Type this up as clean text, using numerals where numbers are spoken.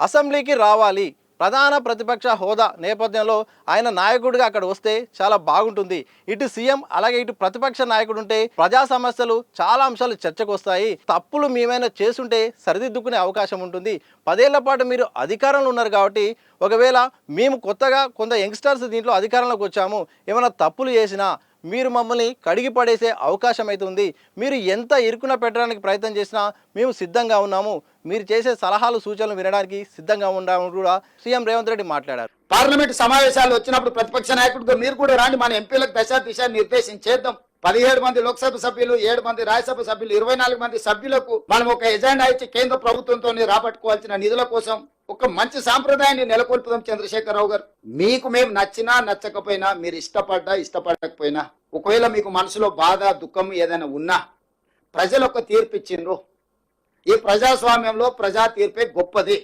అసెంబ్లీకి రావాలి, ప్రధాన ప్రతిపక్ష హోదా నేపథ్యంలో ఆయన నాయకుడిగా అక్కడ వస్తే చాలా బాగుంటుంది. ఇటు సీఎం అలాగే ఇటు ప్రతిపక్ష నాయకుడు ఉంటే ప్రజా సమస్యలు చాలా అంశాలు చర్చకు వస్తాయి. తప్పులు మేమైనా చేసుంటే సరిదిద్దుకునే అవకాశం ఉంటుంది. 10 ఏళ్ల పాటు మీరు అధికారంలో ఉన్నారు కాబట్టి ఒకవేళ మేము కొత్తగా కొంత యంగ్స్టర్స్ దీంట్లో అధికారంలోకి వచ్చాము, ఏమైనా తప్పులు చేసినా మీరు మమ్మల్ని కడిగి పడేసే అవకాశం అయితే ఉంది. మీరు ఎంత ఇరుకున పెట్టడానికి ప్రయత్నం చేసినా మేము సిద్ధంగా ఉన్నాము. మీరు చేసే సలహాలు సూచనలు వినడానికి సిద్ధంగా ఉన్నామని కూడా సీఎం రేవంత్ రెడ్డి మాట్లాడారు. పార్లమెంట్ సమావేశాలు వచ్చినప్పుడు ప్రతిపక్ష నాయకుడిగా మీరు కూడా రాండి, మన ఎంపీలకు దిశ నిర్దేశించేద్దాం. 17 మంది లోక్సభ సభ్యులు, 7 మంది రాజ్యసభ సభ్యులు, 24 మంది సభ్యులకు మనం ఒక ఎజెండా ఇచ్చి కేంద్ర ప్రభుత్వంతో రాబట్టుకోవాల్సిన నిధుల కోసం ఒక మంచి సాంప్రదాయాన్ని నెలకొల్పుదాం. చంద్రశేఖరరావు గారు, మీకు మేము నచ్చినా నచ్చకపోయినా, మీరు ఇష్టపడకపోయినా, ఒకవేళ మీకు మనసులో బాధ దుఃఖం ఏదైనా ఉన్నా ప్రజలు ఒక తీర్పు ఇచ్చిండ్రు. ఈ ప్రజాస్వామ్యంలో ప్రజా తీర్పే గొప్పది.